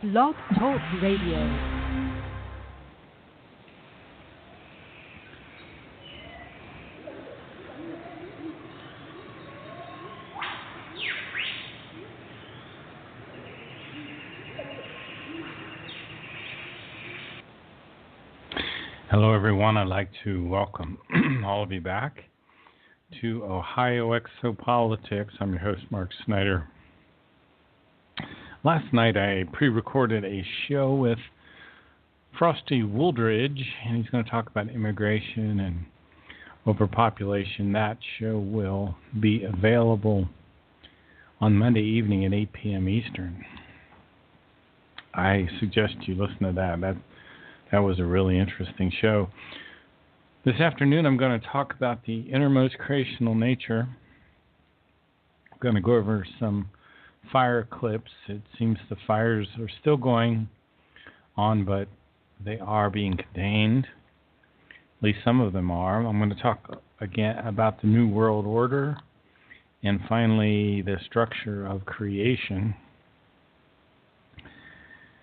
Blog Talk Radio. Hello, everyone. I'd like to welcome all of you back to Ohio Exopolitics. I'm your host, Mark Snyder. Last night, I pre-recorded a show with Frosty Wooldridge, and he's going to talk about immigration and overpopulation. That show will be available on Monday evening at 8 p.m. Eastern. I suggest you listen to that. That was a really interesting show. This afternoon, I'm going to talk about the innermost creational nature. I'm going to go over some fire clips. It seems the fires are still going on, but they are being contained. At least some of them are. I'm going to talk again about the New World Order and finally the structure of creation.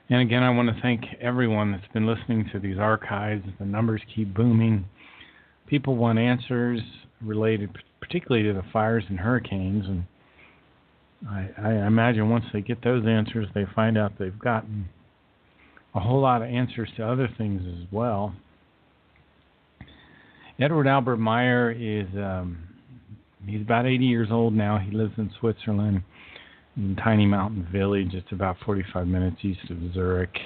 And again, I want to thank everyone that's been listening to these archives. The numbers keep booming. People want answers related particularly to the fires and hurricanes. And I imagine once they get those answers, they find out they've gotten a whole lot of answers to other things as well. Edward Albert Meyer is he's about 80 years old now. He lives in Switzerland, in a tiny mountain village. It's about 45 minutes east of Zurich.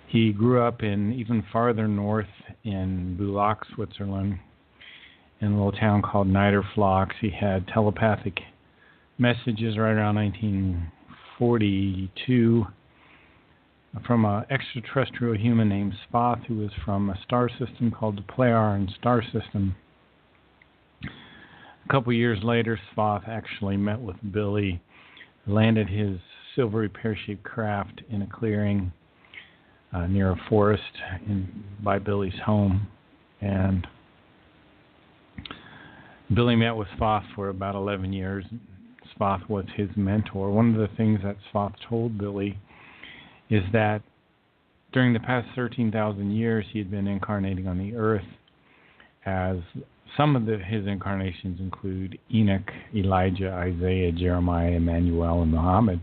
He grew up in even farther north in Bulak, Switzerland, in a little town called Niederflox. He had telepathic messages right around 1942 from an extraterrestrial human named Spoth, who was from a star system called the Pleiadian star system. A couple years later, Spoth actually met with Billy, landed his silvery pear-shaped craft in a clearing near a forest by Billy's home. And Billy met with Spoth for about 11 years. Spoth was his mentor. One of the things that Spoth told Billy is that during the past 13,000 years, he had been incarnating on the earth, as some of his incarnations include Enoch, Elijah, Isaiah, Jeremiah, Emmanuel, and Muhammad.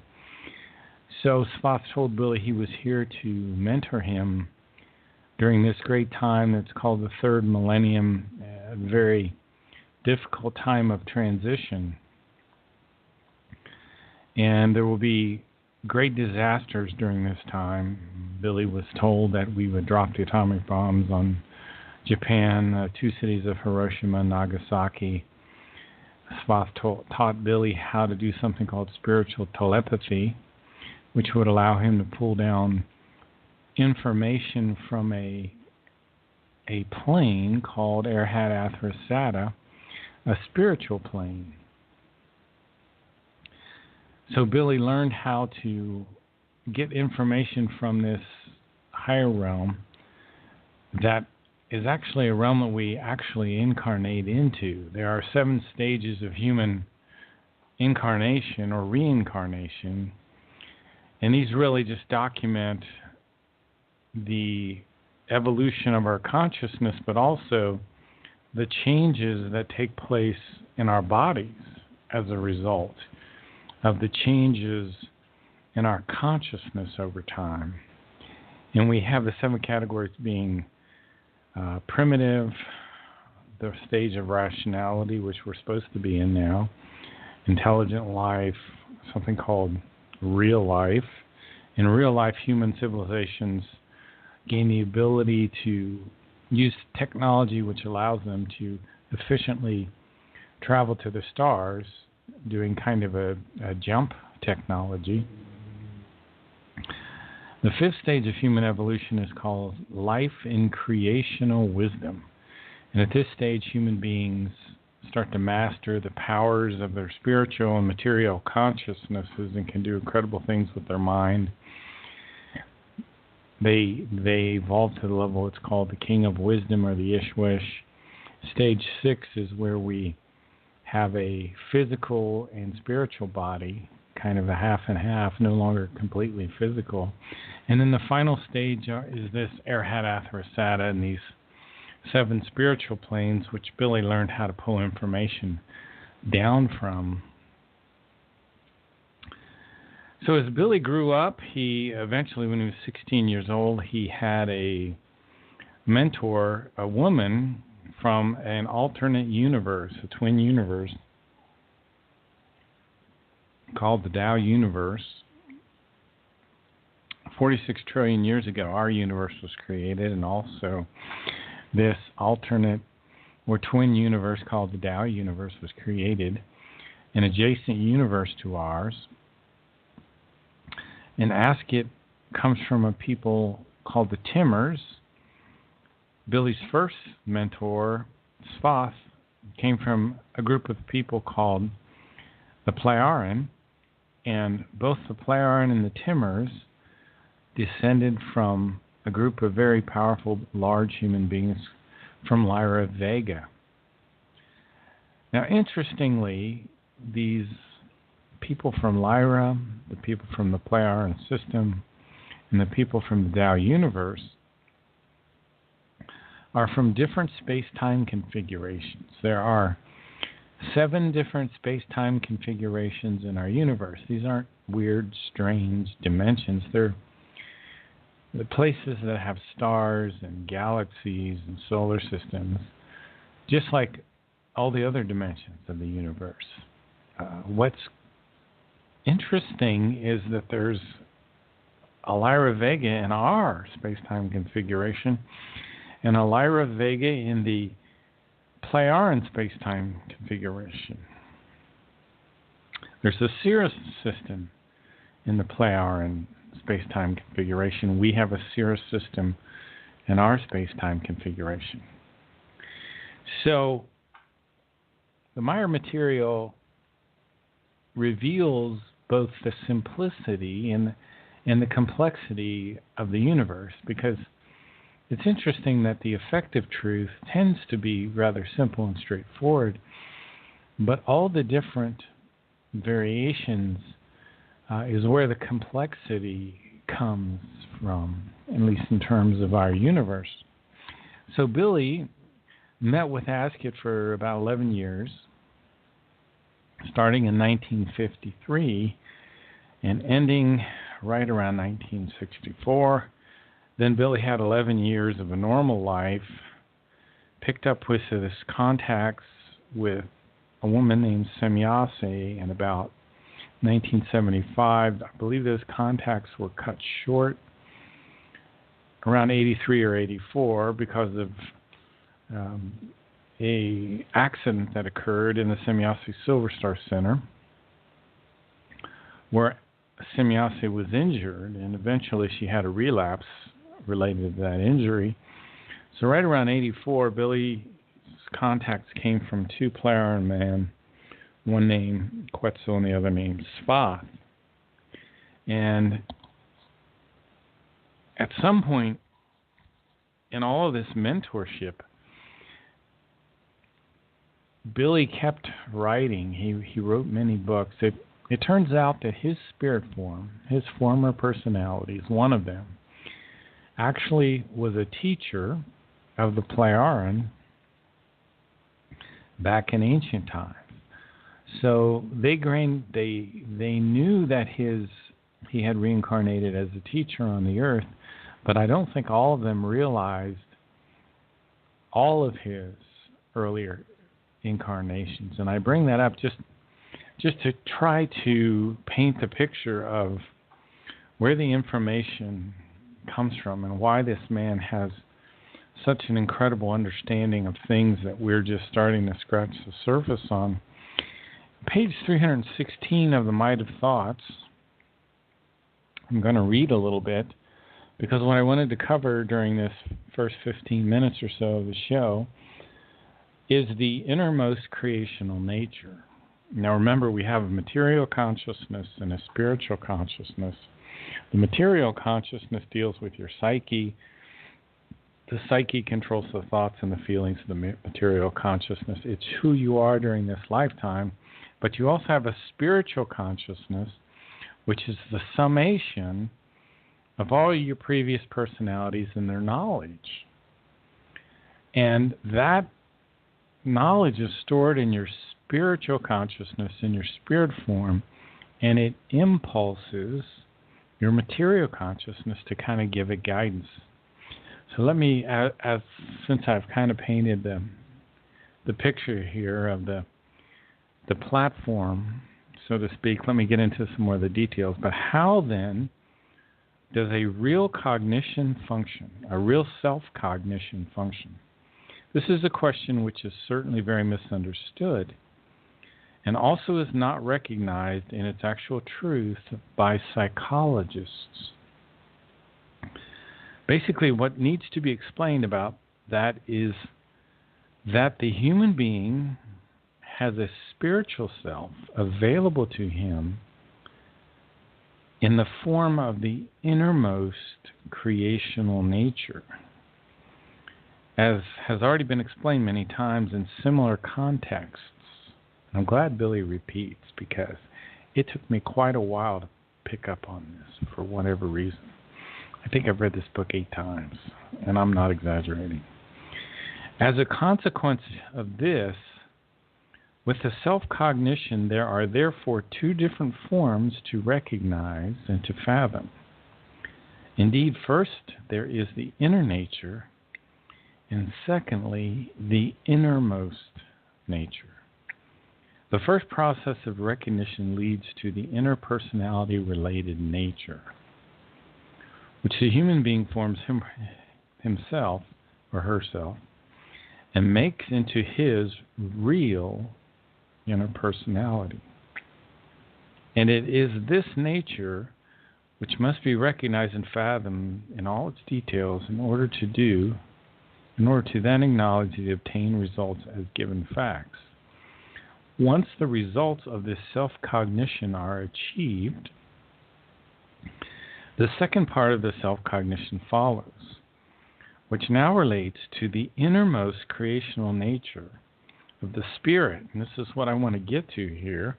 So Spoth told Billy he was here to mentor him during this great time that's called the third millennium, a very difficult time of transition. And there will be great disasters during this time. Billy was told that we would drop the atomic bombs on Japan, two cities of Hiroshima and Nagasaki. Spoth taught Billy how to do something called spiritual telepathy, which would allow him to pull down information from a plane called Arhat Athrasata, a spiritual plane. So Billy learned how to get information from this higher realm that is actually a realm that we actually incarnate into. There are 7 stages of human incarnation or reincarnation, and these really just document the evolution of our consciousness, but also the changes that take place in our bodies as a result of the changes in our consciousness over time. And we have the 7 categories being primitive, the stage of rationality, which we're supposed to be in now, intelligent life, something called real life. In real life, human civilizations gain the ability to use technology which allows them to efficiently travel to the stars, doing kind of a jump technology. The 5th stage of human evolution is called life in creational wisdom. And at this stage, human beings start to master the powers of their spiritual and material consciousnesses and can do incredible things with their mind. They evolve to the level it's called the King of Wisdom, or the Ishwish. Stage 6 is where we have a physical and spiritual body kind of a half and half, no longer completely physical. And then the final stage is this Arhat Athrasata and these 7 spiritual planes, which Billy learned how to pull information down from. So as Billy grew up, he eventually, when he was 16 years old, he had a mentor, a woman from an alternate universe, a twin universe, called the Tao universe. 46 trillion years ago, our universe was created, and also this alternate or twin universe called the Tao universe was created, an adjacent universe to ours. And Askit comes from a people called the Timmers. Billy's first mentor, Svath, came from a group of people called the Plejaren, and both the Plejaren and the Timmers descended from a group of very powerful, large human beings from Lyra Vega. Now, interestingly, these people from Lyra, the people from the Plejaren system, and the people from the Tao universe are from different space-time configurations. There are 7 different space-time configurations in our universe. These aren't weird, strange dimensions. They're the places that have stars and galaxies and solar systems, just like all the other dimensions of the universe. What's interesting is that there's a Lyra Vega in our space-time configuration and a Lyra Vega in the Plejaren space-time configuration. There's a Cirrus system in the Plejaren space-time configuration. We have a Cirrus system in our space-time configuration. So the Maya material reveals both the simplicity and the complexity of the universe, because it's interesting that the effective truth tends to be rather simple and straightforward, but all the different variations is where the complexity comes from, at least in terms of our universe. So Billy met with Askit for about 11 years, starting in 1953 and ending right around 1964. Then Billy had 11 years of a normal life, picked up with his contacts with a woman named Semyase in about 1975. I believe those contacts were cut short around 83 or 84 because of a accident that occurred in the Semyase Silver Star Center, where Semyase was injured, and eventually she had a relapse related to that injury. So right around 84, Billy's contacts came from 2 Plejaren men, one named Quetzal and the other named Svath. And at some point in all of this mentorship, Billy kept writing. He wrote many books. It turns out that his spirit form, his former personalities, one of them, actually was a teacher of the Plejaren back in ancient times. So they knew that he had reincarnated as a teacher on the earth, but I don't think all of them realized all of his earlier incarnations. And I bring that up just to try to paint the picture of where the information comes from and why this man has such an incredible understanding of things that we're just starting to scratch the surface on. Page 316 of the Might of Thoughts, I'm going to read a little bit, because what I wanted to cover during this first 15 minutes or so of the show is the innermost creational nature. Now remember, we have a material consciousness and a spiritual consciousness. The material consciousness deals with your psyche. The psyche controls the thoughts and the feelings of the material consciousness. It's who you are during this lifetime. But you also have a spiritual consciousness, which is the summation of all your previous personalities and their knowledge. And that knowledge is stored in your spiritual consciousness, in your spirit form, and it impulses your material consciousness to kind of give it guidance. So let me, since I've kind of painted the picture here of the platform, so to speak, let me get into some more of the details. But how then does a real cognition function, a real self-cognition function? This is a question which is certainly very misunderstood and also is not recognized in its actual truth by psychologists. Basically, what needs to be explained about that is that the human being has a spiritual self available to him in the form of the innermost creational nature. As has already been explained many times in similar contexts, I'm glad Billy repeats because it took me quite a while to pick up on this for whatever reason. I think I've read this book 8 times, and I'm not exaggerating. As a consequence of this, with the self-cognition, there are therefore 2 different forms to recognize and to fathom. Indeed, first, there is the inner nature, and secondly, the innermost nature. The first process of recognition leads to the interpersonality-related nature, which the human being forms himself or herself and makes into his real inner personality. And it is this nature which must be recognized and fathomed in all its details in order to then acknowledge the obtained results as given facts. Once the results of this self-cognition are achieved, the second part of the self-cognition follows, which now relates to the innermost creational nature of the spirit. And this is what I want to get to here.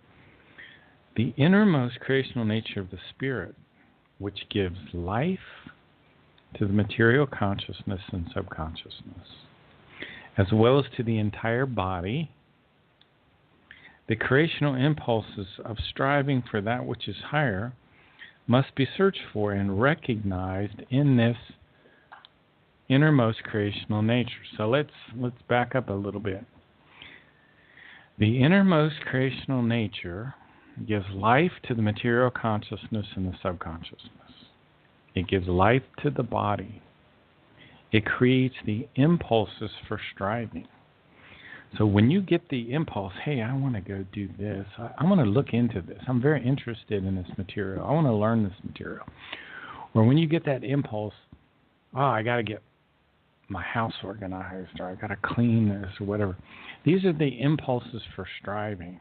The innermost creational nature of the spirit, which gives life to the material consciousness and subconsciousness, as well as to the entire body. The creational impulses of striving for that which is higher must be searched for and recognized in this innermost creational nature. So let's back up a little bit. The innermost creational nature gives life to the material consciousness and the subconsciousness. It gives life to the body. It creates the impulses for striving. So when you get the impulse, hey, I want to go do this. I want to look into this. I'm very interested in this material. I want to learn this material. Or when you get that impulse, I got to get my house organized, or I got to clean this, or whatever. These are the impulses for striving.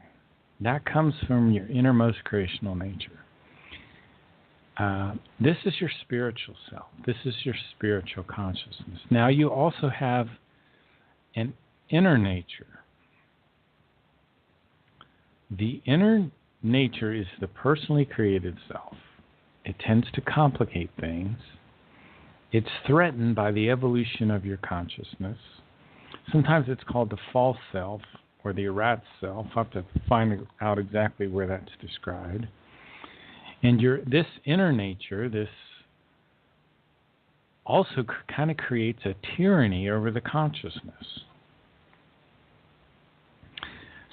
That comes from your innermost creational nature. This is your spiritual self. This is your spiritual consciousness. Now you also have an inner nature. The inner nature is the personally created self. It tends to complicate things. It's threatened by the evolution of your consciousness. Sometimes it's called the false self or the errat self. I have to find out exactly where that's described. And this inner nature, this also kind of creates a tyranny over the consciousness.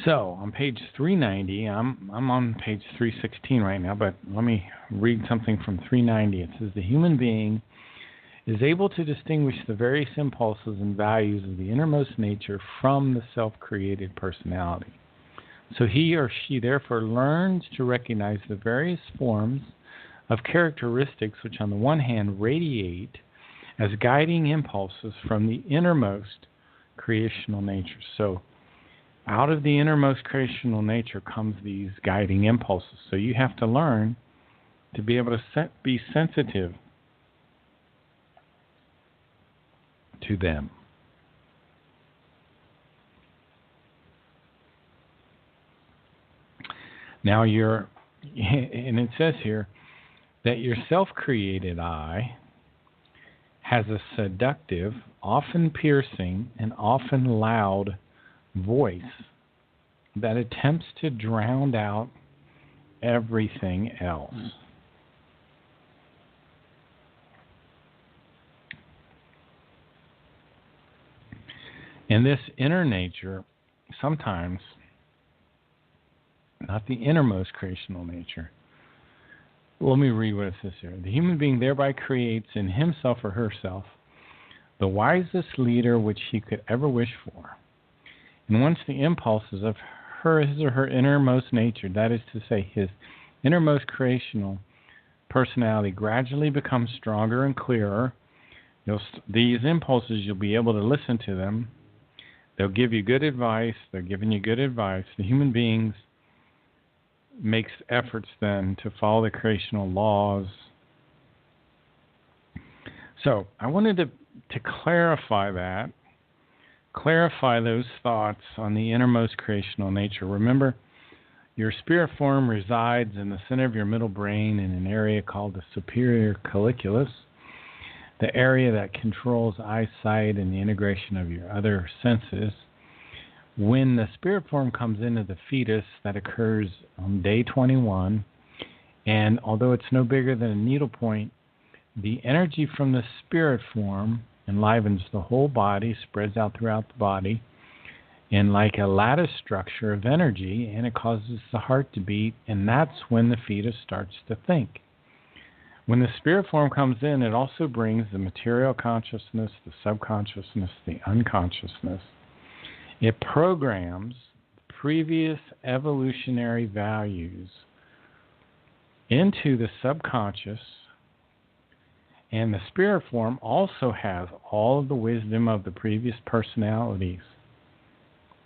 So on page 390, I'm on page 316 right now, but let me read something from 390. It says, the human being is able to distinguish the various impulses and values of the innermost nature from the self-created personality. So he or she therefore learns to recognize the various forms of characteristics which on the one hand radiate as guiding impulses from the innermost creational nature. So out of the innermost creational nature comes these guiding impulses. So you have to learn to be able to be sensitive to them. Now your And it says here that your self-created I has a seductive, often piercing, and often loud voice that attempts to drown out everything else. And this inner nature, sometimes, not the innermost creational nature. Let me read what it says here. The human being thereby creates in himself or herself the wisest leader which he could ever wish for. And once the impulses of his or her innermost nature, that is to say, his innermost creational personality, gradually become stronger and clearer, these impulses, you'll be able to listen to them. They'll give you good advice. They're giving you good advice. The human beings makes efforts then to follow the creational laws. So I wanted to clarify those thoughts on the innermost creational nature. Remember, your spirit form resides in the center of your middle brain in an area called the superior colliculus, the area that controls eyesight and the integration of your other senses. When the spirit form comes into the fetus, that occurs on day 21, and although it's no bigger than a needlepoint, the energy from the spirit form enlivens the whole body, spreads out throughout the body, in like a lattice structure of energy, and it causes the heart to beat, and that's when the fetus starts to think. When the spirit form comes in, it also brings the material consciousness, the subconsciousness, the unconsciousness. It programs previous evolutionary values into the subconscious, and the spirit form also has all of the wisdom of the previous personalities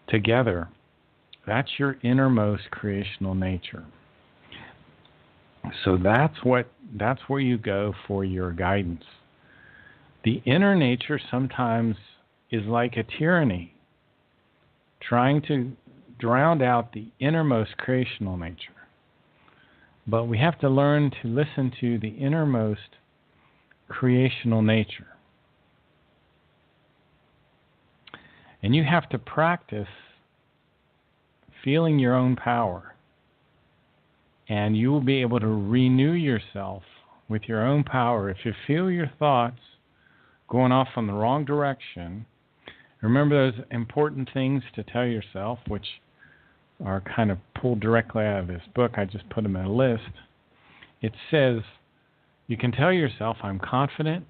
together. That's your innermost creational nature. So that's where you go for your guidance. The inner nature sometimes is like a tyranny, trying to drown out the innermost creational nature. But we have to learn to listen to the innermost creational nature. And you have to practice feeling your own power. And you will be able to renew yourself with your own power. If you feel your thoughts going off in the wrong direction, remember those important things to tell yourself, which are kind of pulled directly out of this book. I just put them in a list. It says, you can tell yourself, I'm confident,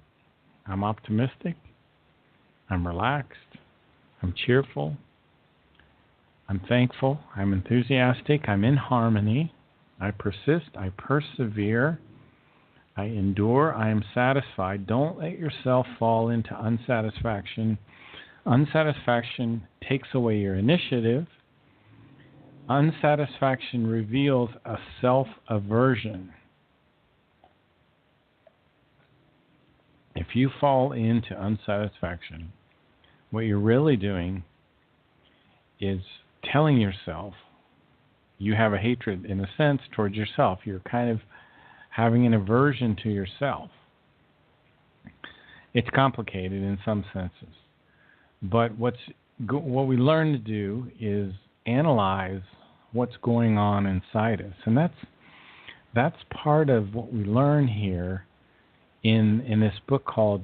I'm optimistic, I'm relaxed, I'm cheerful, I'm thankful, I'm enthusiastic, I'm in harmony, I persist, I persevere, I endure, I am satisfied. Don't let yourself fall into unsatisfaction. Unsatisfaction takes away your initiative. Unsatisfaction reveals a self-aversion. If you fall into unsatisfaction, what you're really doing is telling yourself you have a hatred, in a sense, towards yourself. You're kind of having an aversion to yourself. It's complicated in some senses. But what we learn to do is analyze what's going on inside us. And that's part of what we learn here in this book called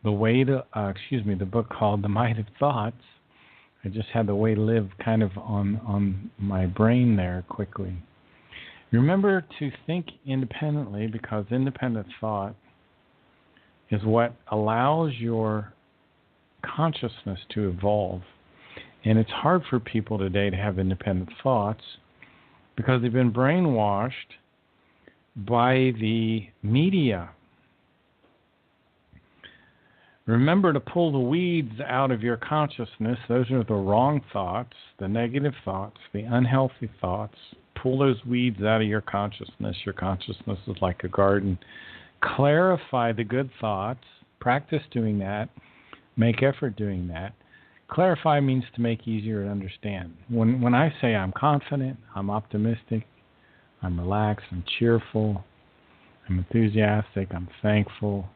the book called The Might of Thoughts. I just had The Way to Live kind of on my brain there quickly. Remember to think independently, because independent thought is what allows your consciousness to evolve. And it's hard for people today to have independent thoughts because they've been brainwashed by the media. Remember to pull the weeds out of your consciousness. Those are the wrong thoughts, the negative thoughts, the unhealthy thoughts. Pull those weeds out of your consciousness. Your consciousness is like a garden. Clarify the good thoughts. Practice doing that. Make effort doing that. Clarify means to make easier to understand. When I say I'm confident, I'm optimistic, I'm relaxed, I'm cheerful, I'm enthusiastic, I'm thankful,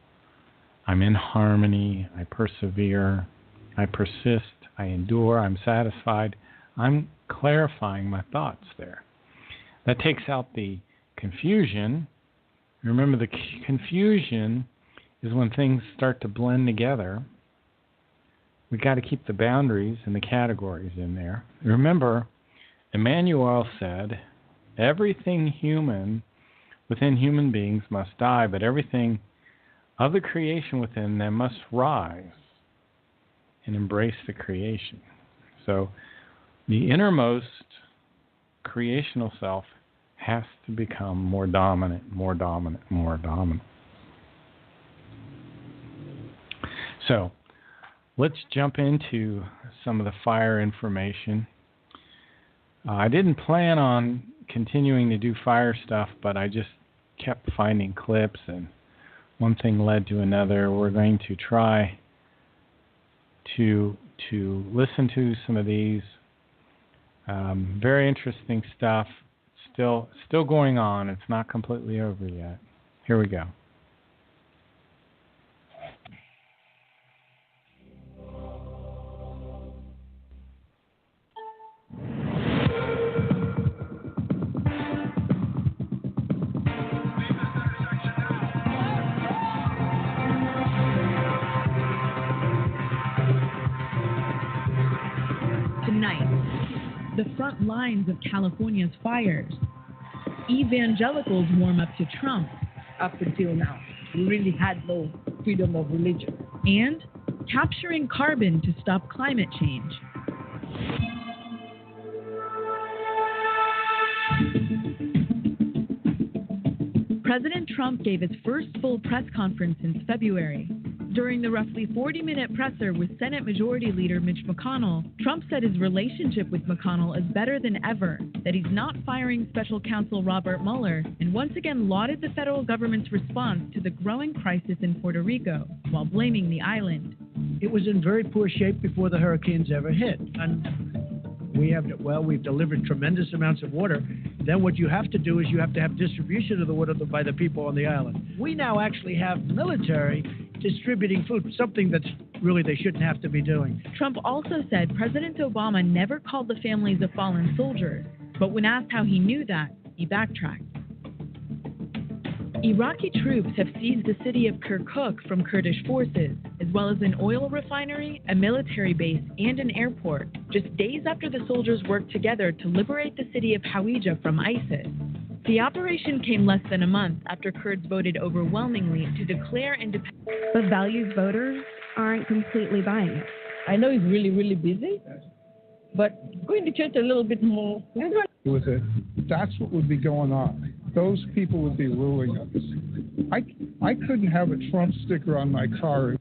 I'm in harmony, I persevere, I persist, I endure, I'm satisfied. I'm clarifying my thoughts there. That takes out the confusion. Remember, the confusion is when things start to blend together. We've got to keep the boundaries and the categories in there. Remember, Emmanuel said, everything human within human beings must die, but everything of the creation within them must rise and embrace the creation. So the innermost creational self has to become more dominant, more dominant, more dominant. So let's jump into some of the fire information. I didn't plan on continuing to do fire stuff, but I just kept finding clips, and one thing led to another. We're going to try to listen to some of these. Very interesting stuff. Still going on. It's not completely over yet. Here we go. Tonight, the front lines of California's fires. Evangelicals warm up to Trump. Up until now, we really had no freedom of religion. And capturing carbon to stop climate change. President Trump gave his first full press conference since February. During the roughly 40-minute presser with Senate Majority Leader Mitch McConnell, Trump said his relationship with McConnell is better than ever, that he's not firing Special Counsel Robert Mueller, and once again lauded the federal government's response to the growing crisis in Puerto Rico, while blaming the island. It was in very poor shape before the hurricanes ever hit. And we've delivered tremendous amounts of water. Then what you have to do is you have to have distribution of the water by the people on the island. We now actually have military distributing food, something that's really they shouldn't have to be doing. Trump also said President Obama never called the families of fallen soldiers, but when asked how he knew that, he backtracked. Iraqi troops have seized the city of Kirkuk from Kurdish forces, as well as an oil refinery, a military base, and an airport, just days after the soldiers worked together to liberate the city of Hawija from ISIS. The operation came less than a month after Kurds voted overwhelmingly to declare independence. But values voters aren't completely buying it. I know he's really, really busy, but going to church a little bit more. With it, that's what would be going on. Those people would be ruling us. I couldn't have a Trump sticker on my car.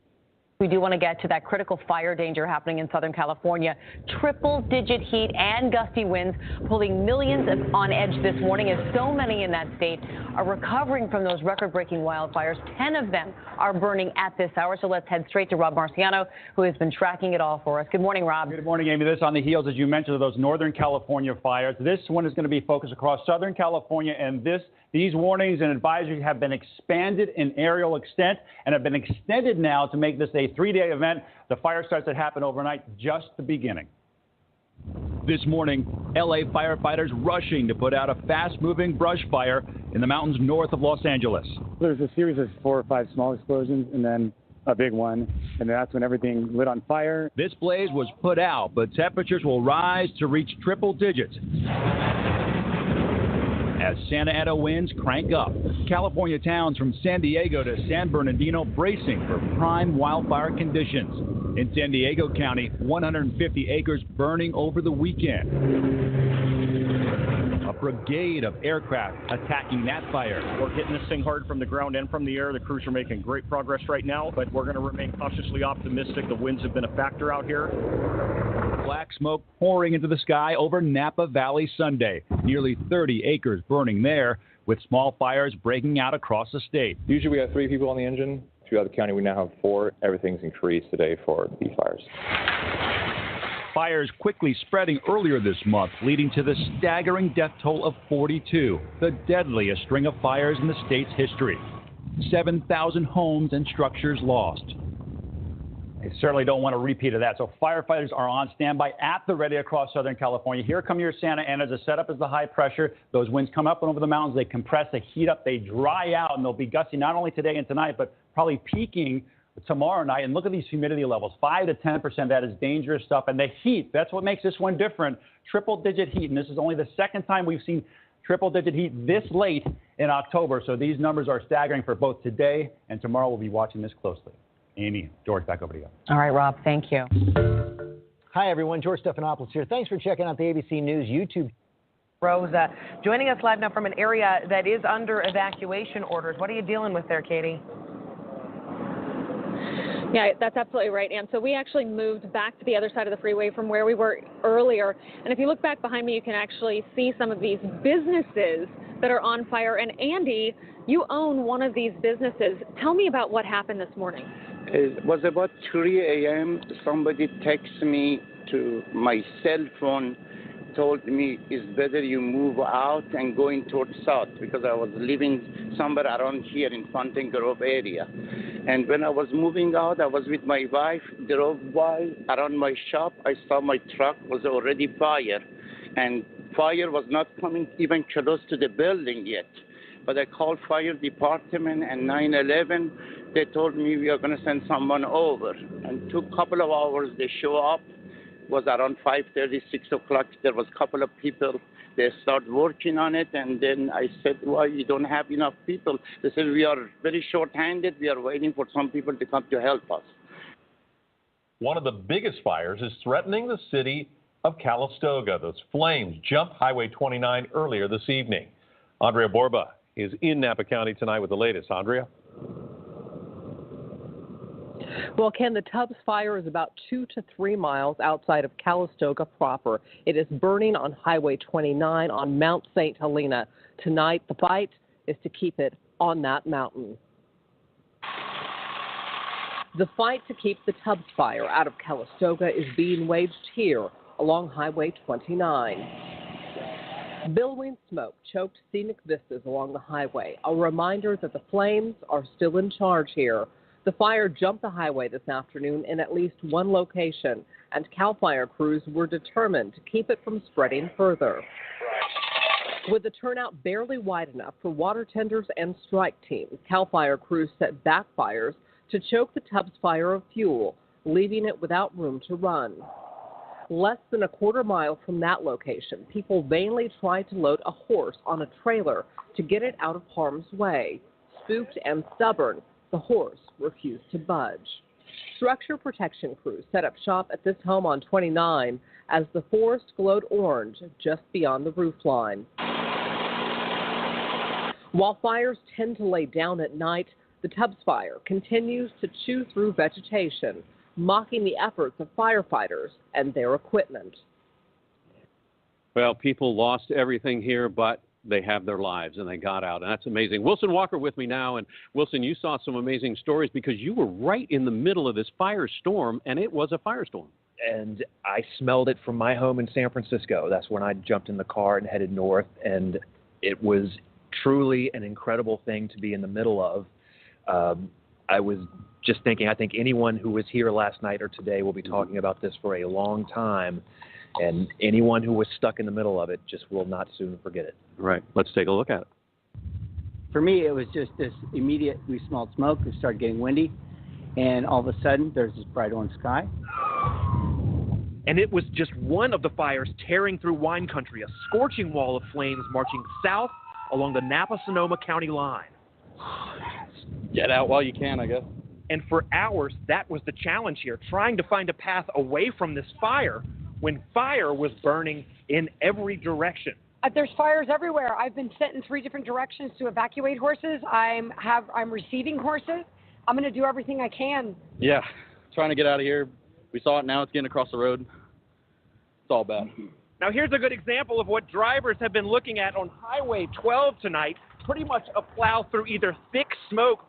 We do want to get to that critical fire danger happening in Southern California. Triple-digit heat and gusty winds pulling millions on edge this morning as so many in that state are recovering from those record-breaking wildfires. 10 of them are burning at this hour. So let's head straight to Rob Marciano, who has been tracking it all for us. Good morning, Rob. Good morning, Amy. This on the heels, as you mentioned, of those Northern California fires. This one is going to be focused across Southern California, and these warnings and advisories have been expanded in aerial extent and have been extended now to make this a 3-day event. The fire starts to happen overnight, just the beginning. This morning, L.A. firefighters rushing to put out a fast-moving brush fire in the mountains north of Los Angeles. There's a series of 4 or 5 small explosions and then a big one, and that's when everything lit on fire. This blaze was put out, but temperatures will rise to reach triple digits as Santa Ana winds crank up. California towns from San Diego to San Bernardino bracing for prime wildfire conditions. In San Diego County, 150 acres burning over the weekend. A brigade of aircraft attacking that fire. We're hitting this thing hard from the ground and from the air. The crews are making great progress right now, but we're going to remain cautiously optimistic. The winds have been a factor out here. Black smoke pouring into the sky over Napa Valley Sunday. Nearly 30 acres burning there, with small fires breaking out across the state. Usually we have 3 people on the engine. Throughout the county, we now have 4. Everything's increased today for these fires. Fires quickly spreading earlier this month, leading to the staggering death toll of 42, the deadliest string of fires in the state's history. 7,000 homes and structures lost. They certainly don't want a repeat of that. So firefighters are on standby at the ready across Southern California. Here come your Santa Anas. The setup is the high pressure. Those winds come up and over the mountains. They compress, they heat up, they dry out, and they'll be gusty not only today and tonight, but probably peaking tomorrow night. And look at these humidity levels, 5 to 10%. That is dangerous stuff. And the heat, that's what makes this one different. Triple-digit heat. And this is only the second time we've seen triple-digit heat this late in October. So these numbers are staggering for both today and tomorrow. We'll be watching this closely. Amy, George, back over to you. All right, Rob, thank you. Hi, everyone. George Stephanopoulos here. Thanks for checking out the ABC News YouTube. Rosa, joining us live now from an area that is under evacuation orders. What are you dealing with there, Katie? Yeah, that's absolutely right, Ann. So we actually moved back to the other side of the freeway from where we were earlier. And if you look back behind me, you can actually see some of these businesses that are on fire. And Andy, you own one of these businesses. Tell me about what happened this morning. It was about 3 a.m. Somebody texted me to my cell phone, told me it's better you move out and going towards south because I was living somewhere around here in Fountain Grove area. And when I was moving out, I was with my wife, drove by around my shop. I saw my truck was already fire, and fire was not coming even close to the building yet. But I called fire department and 911. They told me we are going to send someone over. And took a couple of hours. They show up. It was around 5:30, 6 o'clock. There was a couple of people. They start working on it. And then I said, why you don't have enough people? They said, we are very short-handed. We are waiting for some people to come to help us. One of the biggest fires is threatening the city of Calistoga. Those flames jumped Highway 29 earlier this evening. Andrea Borba is in Napa County tonight with the latest. Andrea? Well, Ken, the Tubbs fire is about 2 to 3 miles outside of Calistoga proper. It is burning on Highway 29 on Mount St. Helena. Tonight, the fight is to keep it on that mountain. The fight to keep the Tubbs fire out of Calistoga is being waged here along Highway 29. Billowing smoke choked scenic vistas along the highway, a reminder that the flames are still in charge here. The fire jumped the highway this afternoon in at least one location, and CAL FIRE crews were determined to keep it from spreading further. With the turnout barely wide enough for water tenders and strike teams, CAL FIRE crews set backfires to choke the Tubbs fire of fuel, leaving it without room to run. Less than a quarter mile from that location, people vainly tried to load a horse on a trailer to get it out of harm's way. Spooked and stubborn, the horse refused to budge. Structure protection crews set up shop at this home on 29 as the forest glowed orange just beyond the roofline. While fires tend to lay down at night, the Tubbs fire continues to chew through vegetation, mocking the efforts of firefighters and their equipment. Well, people lost everything here, but they have their lives and they got out, and that's amazing. Wilson Walker with me now, and Wilson, you saw some amazing stories because you were right in the middle of this firestorm, and it was a firestorm. And I smelled it from my home in San Francisco. That's when I jumped in the car and headed north, and it was truly an incredible thing to be in the middle of. I was just thinking, I think anyone who was here last night or today will be talking about this for a long time. And anyone who was stuck in the middle of it just will not soon forget it. Right. Let's take a look at it. For me, it was just this immediate, we smelled smoke, it started getting windy, and all of a sudden, there's this bright orange sky. And it was just one of the fires tearing through wine country, a scorching wall of flames marching south along the Napa-Sonoma County line. Get out while you can, I guess. And for hours, that was the challenge here, trying to find a path away from this fire when fire was burning in every direction. There's fires everywhere. I've been sent in 3 different directions to evacuate horses. I'm receiving horses. I'm going to do everything I can. Yeah, trying to get out of here. We saw it now. It's getting across the road. It's all bad. Now here's a good example of what drivers have been looking at on Highway 12 tonight. Pretty much a plow through either thick smoke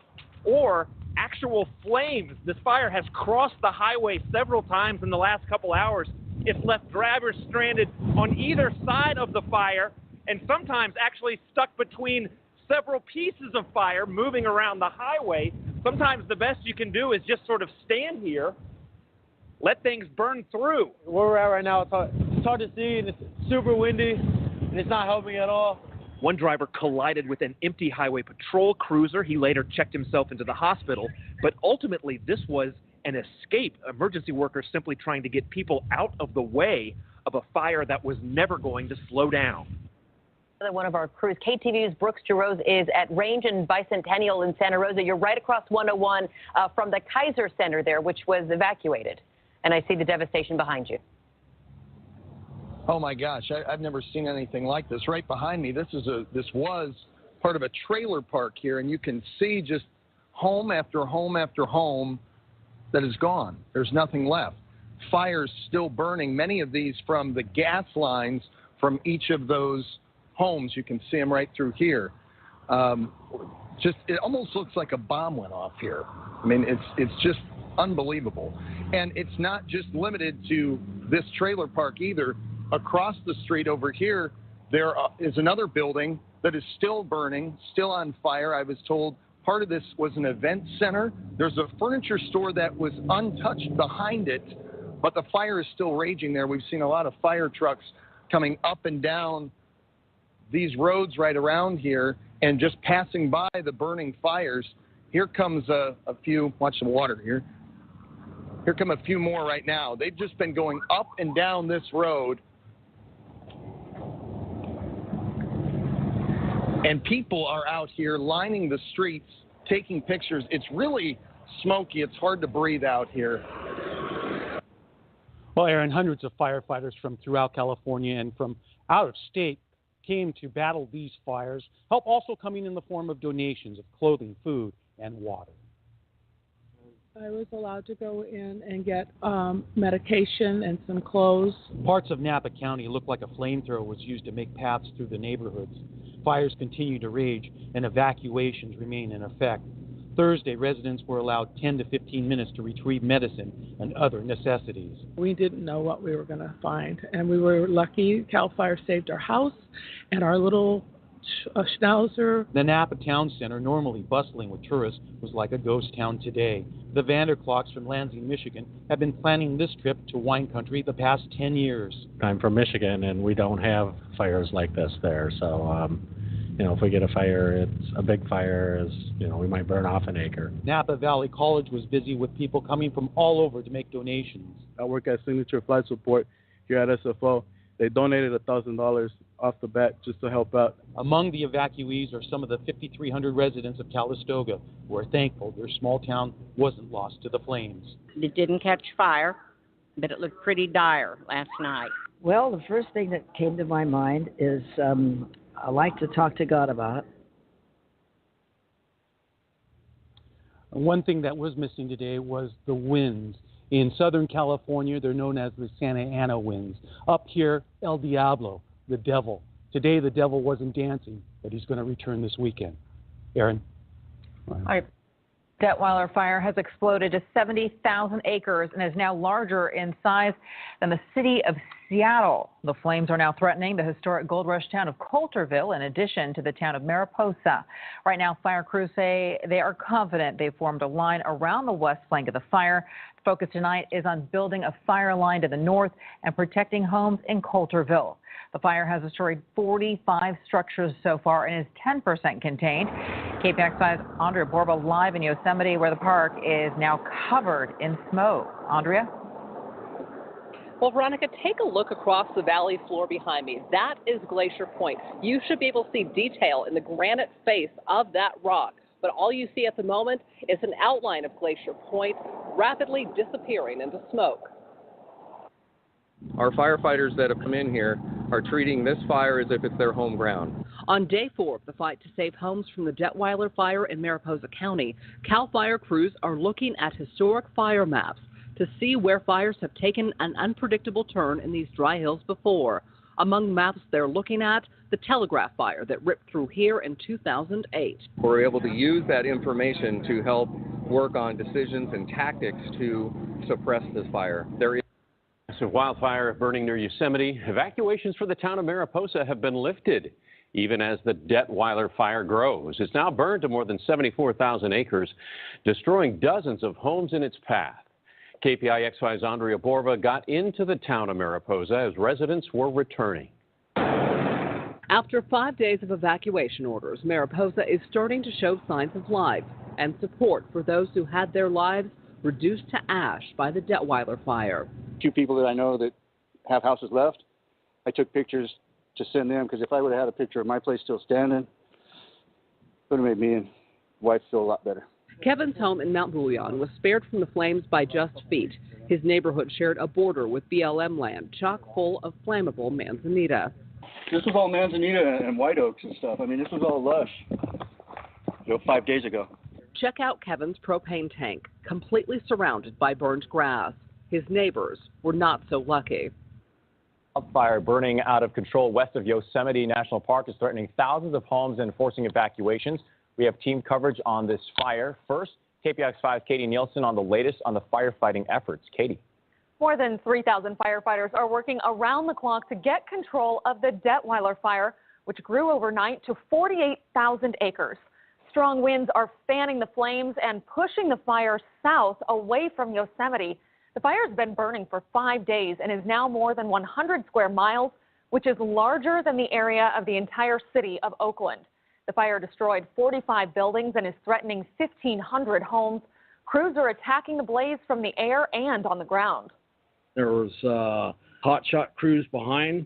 or actual flames. This fire has crossed the highway several times in the last couple hours. It's left drivers stranded on either side of the fire and sometimes actually stuck between several pieces of fire moving around the highway. Sometimes the best you can do is just sort of stand here, let things burn through. Where we're at right now, it's hard to see, and it's super windy, and it's not helping at all. One driver collided with an empty highway patrol cruiser. He later checked himself into the hospital, but ultimately this was an escape. Emergency workers simply trying to get people out of the way of a fire that was never going to slow down. One of our crews, KTVU's Brooks Jerose, is at Range and Bicentennial in Santa Rosa. You're right across 101 from the Kaiser Center there, which was evacuated. And I see the devastation behind you. Oh my gosh, I've never seen anything like this. Right behind me, this was part of a trailer park here, and you can see just home after home after home that is gone. There's nothing left. Fires still burning, many of these from the gas lines from each of those homes. You can see them right through here. It almost looks like a bomb went off here. I mean, it's just unbelievable. And it's not just limited to this trailer park either. Across the street over here, there is another building that is still burning, still on fire. I was told part of this was an event center. There's a furniture store that was untouched behind it, but the fire is still raging there. We've seen a lot of fire trucks coming up and down these roads right around here and just passing by the burning fires. Here comes a few, watch the water here. Here come a few more right now. They've just been going up and down this road. And people are out here lining the streets, taking pictures. It's really smoky. It's hard to breathe out here. Well, Aaron, hundreds of firefighters from throughout California and from out of state came to battle these fires. Help also coming in the form of donations of clothing, food, and water. I was allowed to go in and get medication and some clothes. Parts of Napa County look like a flamethrower was used to make paths through the neighborhoods. Fires continue to rage and evacuations remain in effect. Thursday, residents were allowed 10 to 15 minutes to retrieve medicine and other necessities. We didn't know what we were going to find, and we were lucky. CAL FIRE saved our house and our little schnauzer. The Napa Town Center, normally bustling with tourists, was like a ghost town today. The Vanderklocks from Lansing, Michigan, have been planning this trip to wine country the past 10 years. I'm from Michigan, and we don't have fires like this there. So, if we get a fire, it's a big fire. We might burn off an acre. Napa Valley College was busy with people coming from all over to make donations. I work at Signature Flight Support here at SFO. They donated $1,000 off the bat just to help out. Among the evacuees are some of the 5,300 residents of Calistoga who are thankful their small town wasn't lost to the flames. It didn't catch fire, but it looked pretty dire last night. Well, the first thing that came to my mind is I like to talk to God about. One thing that was missing today was the winds. In Southern California, they're known as the Santa Ana winds. Up here, El Diablo, the devil. Today, the devil wasn't dancing, but he's going to return this weekend. Aaron? All right. Detweiler fire has exploded to 70,000 acres and is now larger in size than the city of Seattle. The flames are now threatening the historic gold rush town of Coulterville in addition to the town of Mariposa. Right now, fire crews say they are confident they've formed a line around the west flank of the fire. The focus tonight is on building a fire line to the north and protecting homes in Coulterville. The fire has destroyed 45 structures so far and is 10% contained. KPXI's Andrea Borba live in Yosemite, where the park is now covered in smoke. Andrea? Well, Veronica, take a look across the valley floor behind me. That is Glacier Point. You should be able to see detail in the granite face of that rock. But all you see at the moment is an outline of Glacier Point rapidly disappearing into smoke. Our firefighters that have come in here are treating this fire as if it's their home ground. On day 4 of the fight to save homes from the Detweiler fire in Mariposa County, CAL FIRE crews are looking at historic fire maps to see where fires have taken an unpredictable turn in these dry hills before. Among maps they're looking at, the Telegraph fire that ripped through here in 2008. We're able to use that information to help work on decisions and tactics to suppress this fire. There is So wildfire burning near Yosemite. Evacuations for the town of Mariposa have been lifted, even as the Detweiler fire grows. It's now burned to more than 74,000 acres, destroying dozens of homes in its path. KPI X5's Andrea Borba got into the town of Mariposa as residents were returning. After 5 days of evacuation orders, Mariposa is starting to show signs of life and support for those who had their lives reduced to ash by the Detweiler fire. 2 people that I know that have houses left, I took pictures to send them, because if I would have had a picture of my place still standing, it would have made me and wife feel a lot better. Kevin's home in Mount Bouillon was spared from the flames by just feet. His neighborhood shared a border with BLM land, chock full of flammable manzanita. This was all manzanita and white oaks and stuff. I mean, this was all lush, 5 days ago. Check out Kevin's propane tank, completely surrounded by burned grass. His neighbors were not so lucky. Wildfire burning out of control west of Yosemite National Park is threatening thousands of homes and forcing evacuations. We have team coverage on this fire. First, KPIX5's Katie Nielsen on the latest on the firefighting efforts. Katie. More than 3,000 firefighters are working around the clock to get control of the Detweiler fire, which grew overnight to 48,000 acres. Strong winds are fanning the flames and pushing the fire south away from Yosemite. The fire has been burning for 5 days and is now more than 100 square miles, which is larger than the area of the entire city of Oakland. The fire destroyed 45 buildings and is threatening 1,500 homes. Crews are attacking the blaze from the air and on the ground. There was hotshot crews behind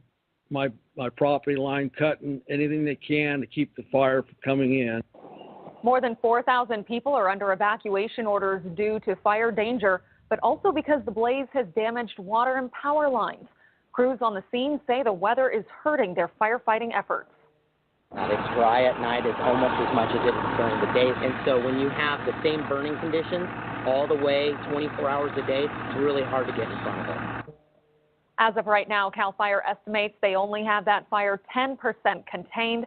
my property line, cutting anything they can to keep the fire from coming in. More than 4,000 people are under evacuation orders due to fire danger, but also because the blaze has damaged water and power lines. Crews on the scene say the weather is hurting their firefighting efforts. It's dry at night as almost as much as it is during the day, and so when you have the same burning conditions all the way 24 hours a day, it's really hard to get in front of it. As of right now, CAL FIRE estimates they only have that fire 10% contained.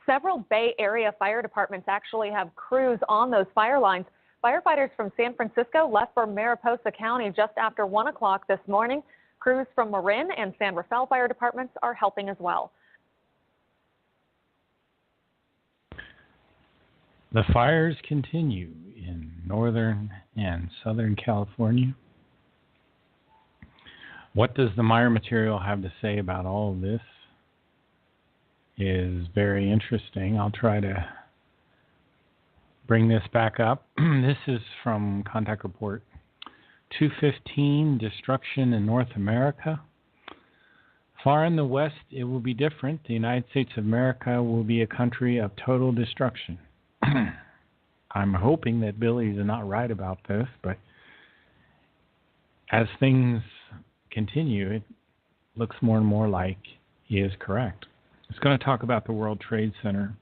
Several Bay Area fire departments actually have crews on those fire lines. Firefighters from San Francisco left for Mariposa County just after 1 o'clock this morning. Crews from Marin and San Rafael fire departments are helping as well. The fires continue in northern and southern California. What does the Meyer material have to say about all of this is very interesting. I'll try to bring this back up. This is from Contact Report 215, Destruction in North America. Far in the west, it will be different. The United States of America will be a country of total destruction. I'm hoping that Billy is not right about this, but as things continue, it looks more and more like he is correct. It's going to talk about the World Trade Center,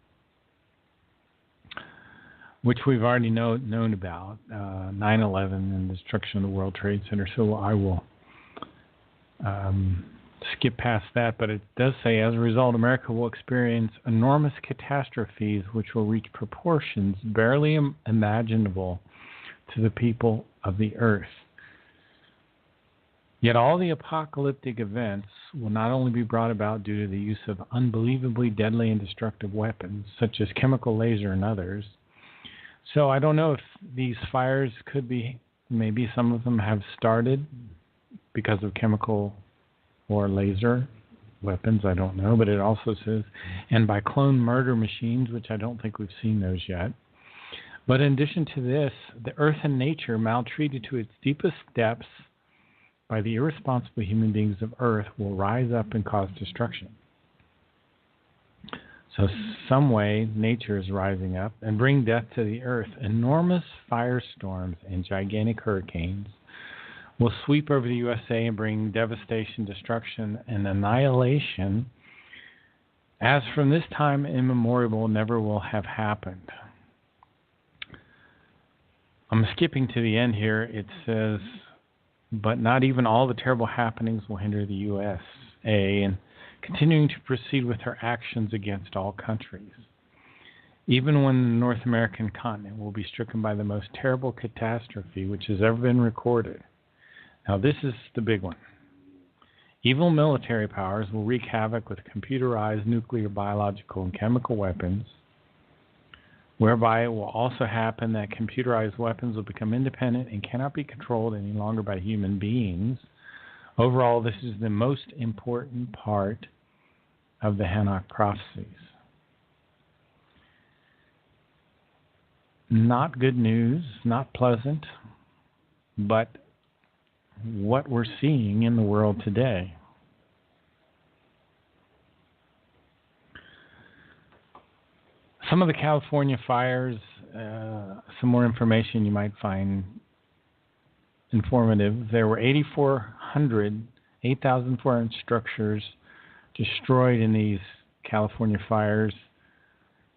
which we've already known about, 9/11 and the destruction of the World Trade Center. So I will skip past that, but it does say, as a result, America will experience enormous catastrophes which will reach proportions barely imaginable to the people of the earth. Yet all the apocalyptic events will not only be brought about due to the use of unbelievably deadly and destructive weapons, such as chemical laser and others. So I don't know if these fires could be, maybe some of them have started because of chemical or laser weapons, I don't know, but it also says, and by clone murder machines, which I don't think we've seen those yet. But in addition to this, the earth and nature, maltreated to its deepest depths by the irresponsible human beings of earth, will rise up and cause destruction. So some way nature is rising up and bring death to the earth. Enormous firestorms and gigantic hurricanes will sweep over the USA and bring devastation, destruction, and annihilation, as from this time immemorial never will have happened. I'm skipping to the end here. It says, but not even all the terrible happenings will hinder the USA in continuing to proceed with her actions against all countries. Even when the North American continent will be stricken by the most terrible catastrophe which has ever been recorded. Now, this is the big one. Evil military powers will wreak havoc with computerized nuclear, biological, and chemical weapons, whereby it will also happen that computerized weapons will become independent and cannot be controlled any longer by human beings. Overall, this is the most important part of the Hanok prophecies. Not good news, not pleasant, but what we're seeing in the world today. Some of the California fires, some more information you might find informative. There were 8,400 structures destroyed in these California fires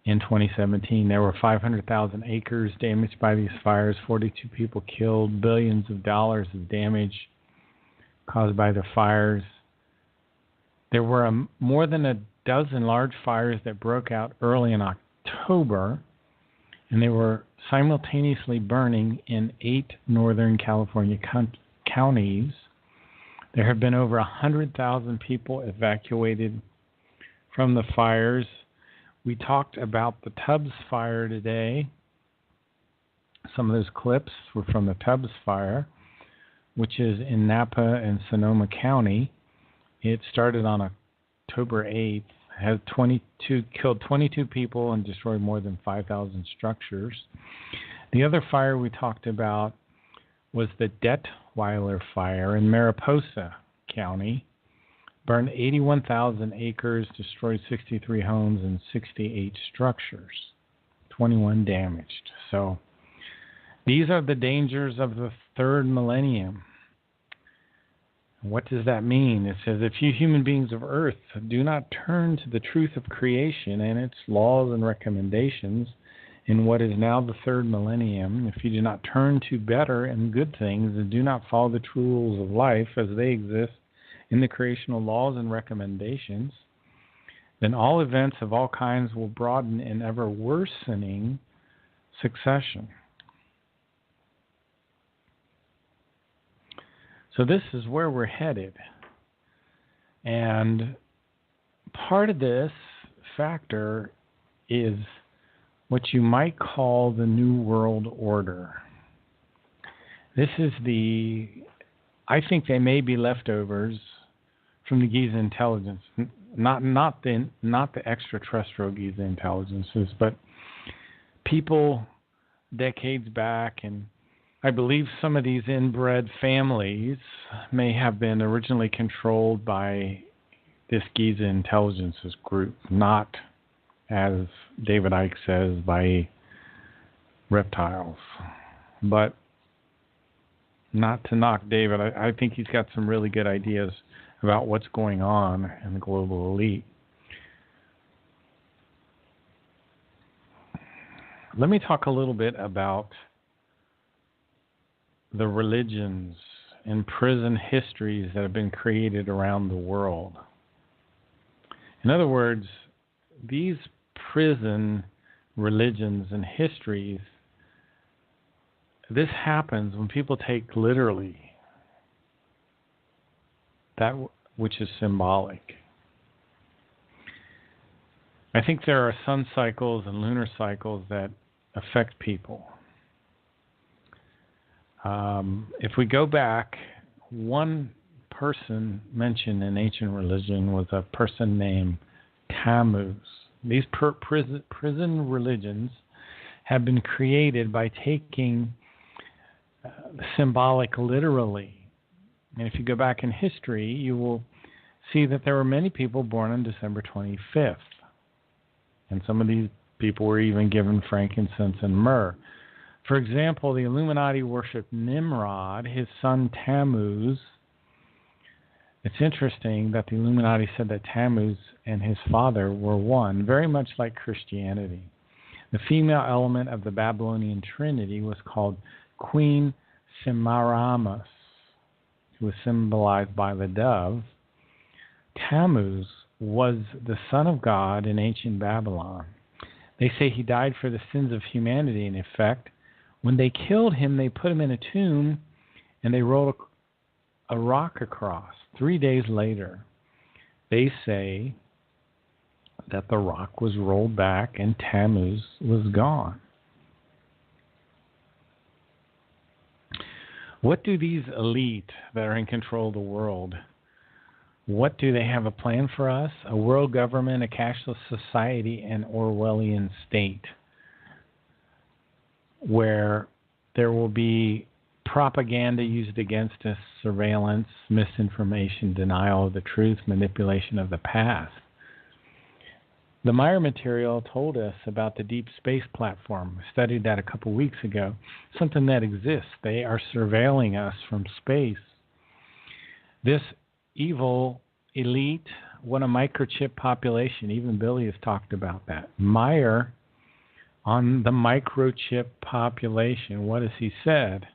in 2017. There were 500,000 acres damaged by these fires, 42 people killed, billions of dollars of damage caused by the fires. There were more than a dozen large fires that broke out early in October, and they were simultaneously burning in 8 northern California counties. There have been over 100,000 people evacuated from the fires. We talked about the Tubbs fire today. Some of those clips were from the Tubbs fire, which is in Napa and Sonoma County. It started on October 8th, has killed 22 people and destroyed more than 5,000 structures. The other fire we talked about was the Detweiler fire in Mariposa County. Burned 81,000 acres, destroyed 63 homes and 68 structures, 21 damaged. So these are the dangers of the third millennium. What does that mean? It says, if you human beings of earth do not turn to the truth of creation and its laws and recommendations in what is now the third millennium, if you do not turn to better and good things and do not follow the true rules of life as they exist in the creational laws and recommendations, then all events of all kinds will broaden in ever worsening succession. So this is where we're headed. And part of this factor is what you might call the New World Order. This is I think they may be leftovers from the Giza intelligence, not the extraterrestrial Giza intelligences, but people decades back, and I believe some of these inbred families may have been originally controlled by this Giza intelligences group, not, as David Icke says, by reptiles. But not to knock David, I think he's got some really good ideas about what's going on in the global elite. Let me talk a little bit about the religions and prison histories that have been created around the world. In other words, these prison religions and histories, this happens when people take literally that which is symbolic. I think there are sun cycles and lunar cycles that affect people. If we go back, one person mentioned in ancient religion was a person named Tammuz. These prison religions have been created by taking symbolic literally. And if you go back in history, you will see that there were many people born on December 25th. And some of these people were even given frankincense and myrrh. For example, the Illuminati worshipped Nimrod, his son Tammuz. It's interesting that the Illuminati said that Tammuz and his father were one, very much like Christianity. The female element of the Babylonian Trinity was called Queen Semiramis, who was symbolized by the dove. Tammuz was the son of God in ancient Babylon. They say he died for the sins of humanity, in effect. When they killed him, they put him in a tomb, and they rolled a rock across. 3 days later, they say that the rock was rolled back and Tammuz was gone. What do these elite that are in control of the world, what do they have a plan for us? A world government, a cashless society, an Orwellian state where there will be propaganda used against us, surveillance, misinformation, denial of the truth, manipulation of the past. The Meyer material told us about the deep space platform. We studied that a couple weeks ago. Something that exists. They are surveilling us from space. This evil elite want a microchip population. Even Billy has talked about that. Meyer, on the microchip population, what has he said?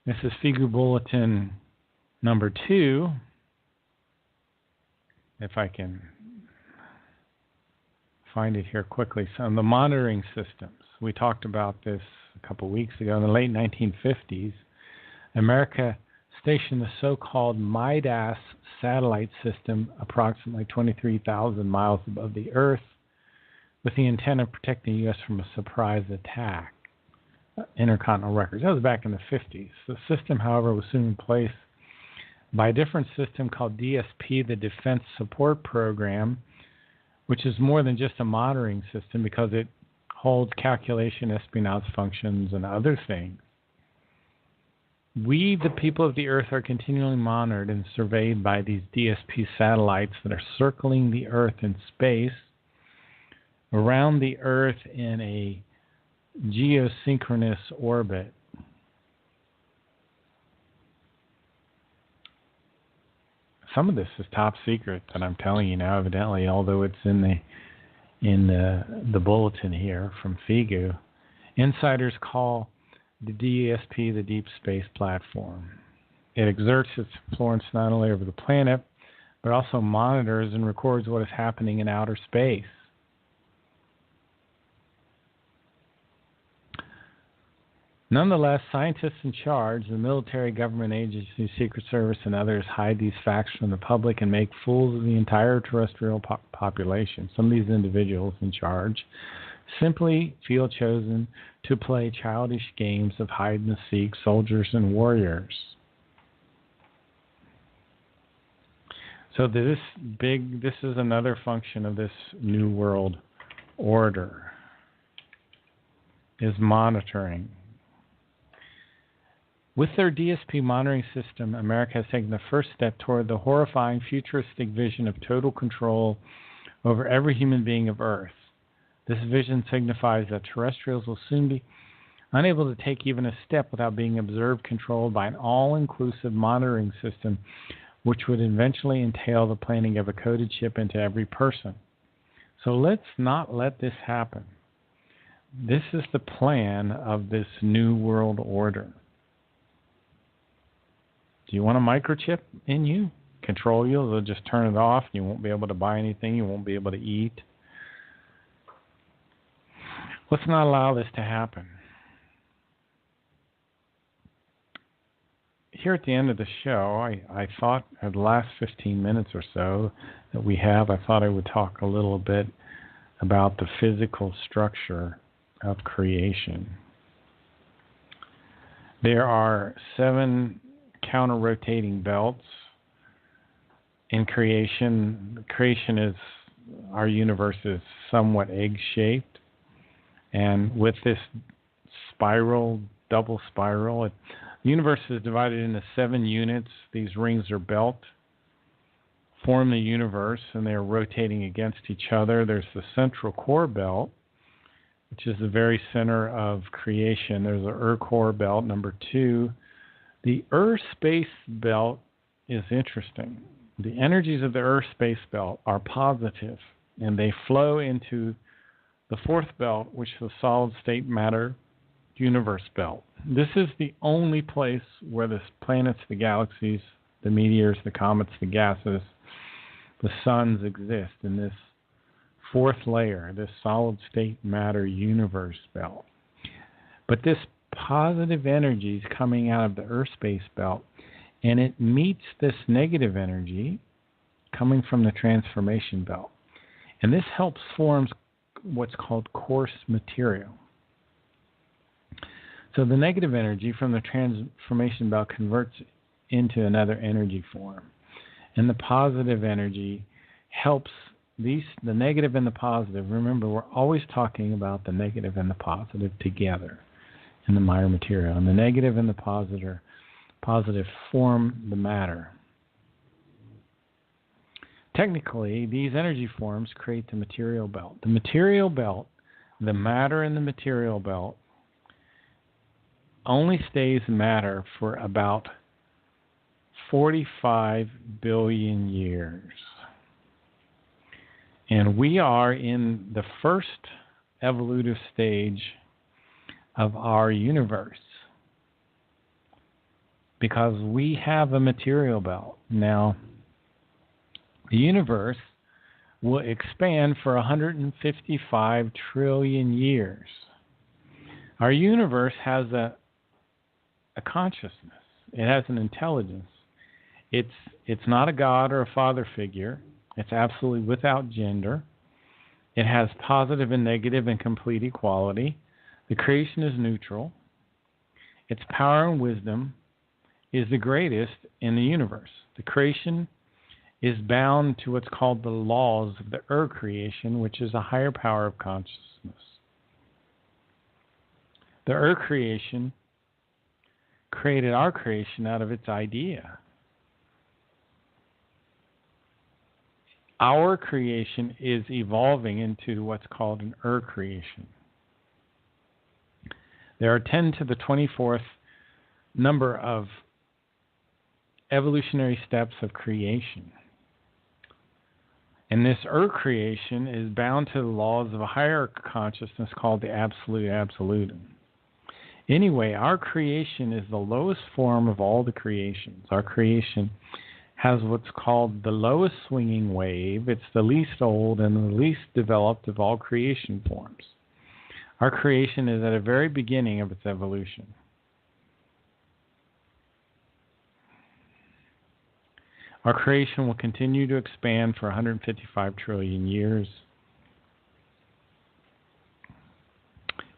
This is Figure Bulletin number 2. If I can find it here quickly. So the monitoring systems. We talked about this a couple of weeks ago. In the late 1950s, America stationed the so-called Midas satellite system approximately 23,000 miles above the Earth with the intent of protecting the U.S. from a surprise attack. Intercontinental records. That was back in the 50s. The system, however, was soon replaced by a different system called DSP, the Defense Support Program, which is more than just a monitoring system because it holds calculation, espionage functions, and other things. We, the people of the Earth, are continually monitored and surveyed by these DSP satellites that are circling the Earth in space, around the Earth in a geosynchronous orbit. Some of this is top secret that I'm telling you now, evidently, although it's in the bulletin here from FIGU. Insiders call the DSP the Deep Space Platform. It exerts its influence not only over the planet, but also monitors and records what is happening in outer space. Nonetheless, scientists in charge, the military, government agencies, Secret Service, and others hide these facts from the public and make fools of the entire terrestrial population. Some of these individuals in charge simply feel chosen to play childish games of hide-and-seek, soldiers and warriors. So this is another function of this New World Order, is monitoring. With their DSP monitoring system, America has taken the first step toward the horrifying futuristic vision of total control over every human being of Earth. This vision signifies that terrestrials will soon be unable to take even a step without being observed, controlled by an all-inclusive monitoring system, which would eventually entail the planting of a coded chip into every person. So let's not let this happen. This is the plan of this New World Order. Do you want a microchip in you? Control you? They'll just turn it off. You won't be able to buy anything. You won't be able to eat. Let's not allow this to happen. Here at the end of the show, I thought at the last 15 minutes or so that we have, I thought I would talk a little bit about the physical structure of creation. There are 7 counter-rotating belts in creation. Creation is, our universe is somewhat egg-shaped, and with this spiral, double spiral, the universe is divided into 7 units. These rings are belt, form the universe, and they are rotating against each other. There's the central core belt, which is the very center of creation. There's the core belt, number 2. The Earth-space belt is interesting. The energies of the Earth-space belt are positive, and they flow into the 4th belt, which is the solid-state matter universe belt. This is the only place where the planets, the galaxies, the meteors, the comets, the gases, the suns exist in this 4th layer, this solid-state matter universe belt. But this positive energy is coming out of the Earth space belt and it meets this negative energy coming from the transformation belt. And this helps form what's called coarse material. So the negative energy from the transformation belt converts into another energy form. And the positive energy helps the negative and the positive. Remember, we're always talking about the negative and the positive together in the Meyer material. And the negative and the positive form the matter. Technically, these energy forms create the material belt. The material belt, the matter in the material belt, only stays matter for about 45 billion years. And we are in the first evolutive stage of our universe because we have a material belt. Now, the universe will expand for 155 trillion years. Our universe has a consciousness. It has an intelligence. It's not a God or a father figure. It's absolutely without gender. It has positive and negative and complete equality. The creation is neutral. Its power and wisdom is the greatest in the universe. The creation is bound to what's called the laws of the creation, which is a higher power of consciousness. The creation created our creation out of its idea. Our creation is evolving into what's called an creation. There are 10 to the 24th number of evolutionary steps of creation. And this creation is bound to the laws of a higher consciousness called the absolute absolutum. Anyway, our creation is the lowest form of all the creations. Our creation has what's called the lowest swinging wave. It's the least old and the least developed of all creation forms. Our creation is at the very beginning of its evolution. Our creation will continue to expand for 155 trillion years.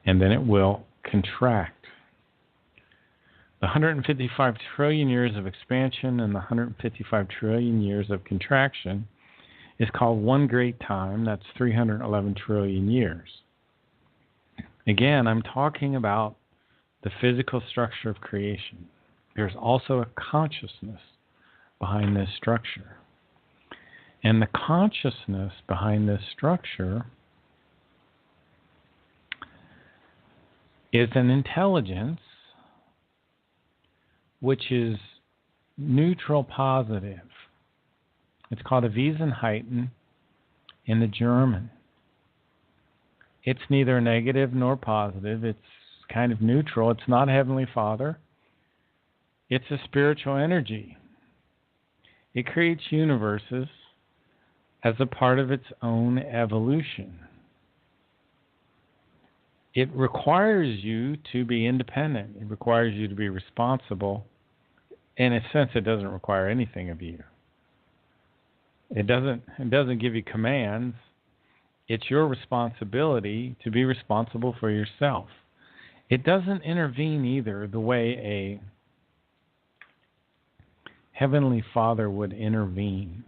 And then it will contract. The 155 trillion years of expansion and the 155 trillion years of contraction is called one great time. That's 311 trillion years. Again, I'm talking about the physical structure of creation. There's also a consciousness behind this structure. And the consciousness behind this structure is an intelligence which is neutral positive. It's called a Wesenheiten in the German. It's neither negative nor positive. It's kind of neutral. It's not Heavenly Father. It's a spiritual energy. It creates universes as a part of its own evolution. It requires you to be independent. It requires you to be responsible. In a sense, it doesn't require anything of you. It doesn't give you commands. It's your responsibility to be responsible for yourself. It doesn't intervene either the way a Heavenly Father would intervene.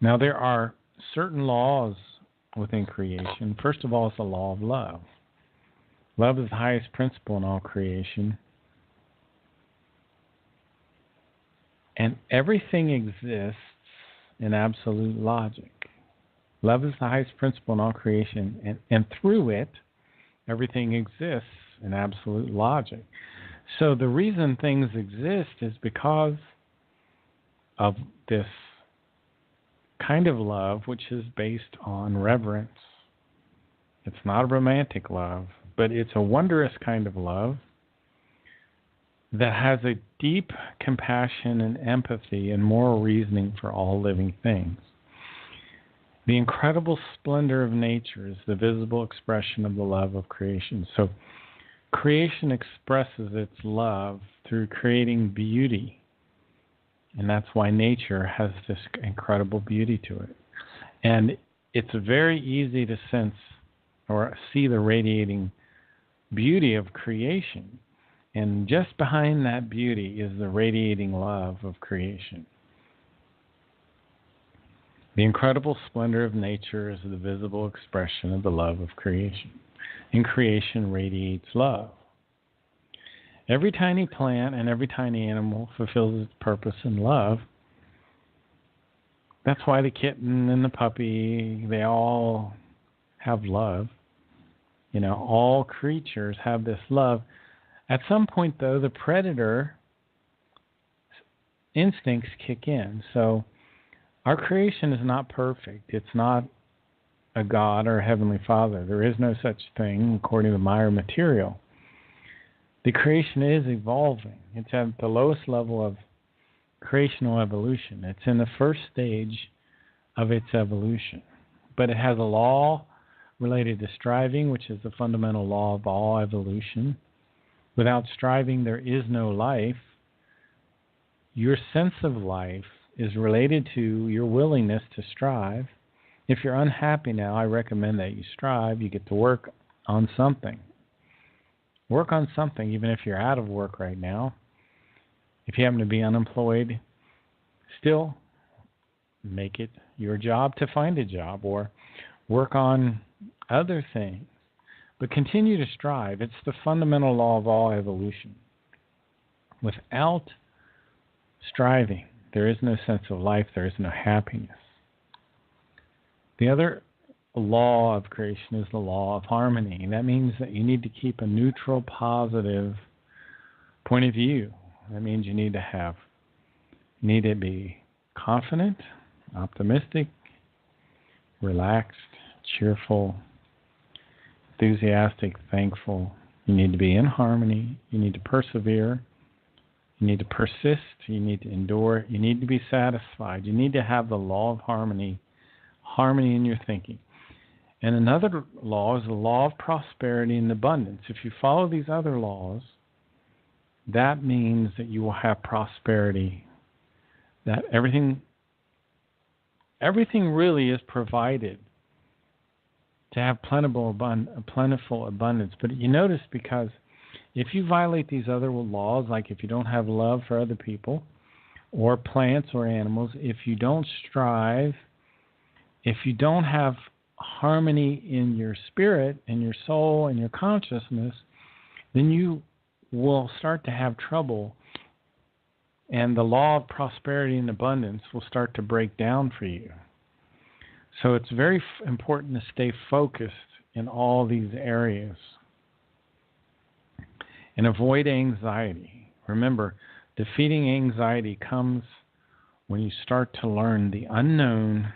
Now, there are certain laws within creation. First of all, it's the law of love. Love is the highest principle in all creation. And everything exists in absolute logic. Love is the highest principle in all creation, and through it, everything exists in absolute logic. So the reason things exist is because of this kind of love which is based on reverence. It's not a romantic love, but it's a wondrous kind of love that has a deep compassion and empathy and moral reasoning for all living things. The incredible splendor of nature is the visible expression of the love of creation. So Creation expresses its love through creating beauty. And that's why nature has this incredible beauty to it. And it's very easy to sense or see the radiating beauty of creation. And just behind that beauty is the radiating love of creation. The incredible splendor of nature is the visible expression of the love of creation. And creation radiates love. Every tiny plant and every tiny animal fulfills its purpose in love. That's why the kitten and the puppy, they all have love. You know, all creatures have this love. At some point, though, the predator instincts kick in. So our creation is not perfect. It's not a God or a Heavenly Father. There is no such thing, according to Meyer material. The creation is evolving. It's at the lowest level of creational evolution. It's in the first stage of its evolution. But it has a law related to striving, which is the fundamental law of all evolution. Without striving, there is no life. Your sense of life is related to your willingness to strive. If you're unhappy now, I recommend that you strive. You get to work on something. Work on something, even if you're out of work right now. If you happen to be unemployed, still make it your job to find a job or work on other things. But continue to strive. It's the fundamental law of all evolution. Without striving, there is no sense of life, there is no happiness. The other law of creation is the law of harmony. That means that you need to keep a neutral, positive point of view. That means you need to be confident, optimistic, relaxed, cheerful, enthusiastic, thankful. You need to be in harmony. You need to persevere. You need to persist. You need to endure. You need to be satisfied. You need to have the law of harmony in your thinking. And another law is the law of prosperity and abundance. If you follow these other laws, that means that you will have prosperity, that everything really is provided to have plentiful abundance. But you notice, because if you violate these other laws, like if you don't have love for other people or plants or animals, if you don't strive, if you don't have harmony in your spirit and your soul and your consciousness, then you will start to have trouble, and the law of prosperity and abundance will start to break down for you. So it's very important to stay focused in all these areas and avoid anxiety. Remember, defeating anxiety comes when you start to learn the unknown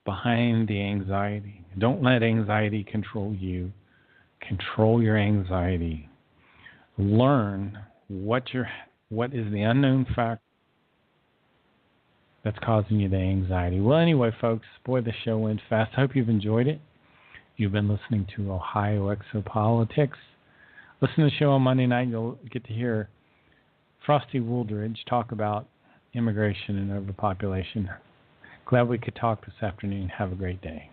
behind the anxiety. Don't let anxiety control you. Control your anxiety. Learn what is the unknown factor that's causing you the anxiety. Well, anyway, folks, boy, the show went fast. I hope you've enjoyed it. You've been listening to Ohio Exopolitics. Listen to the show on Monday night. You'll get to hear Frosty Wooldridge talk about immigration and overpopulation. Glad we could talk this afternoon. Have a great day.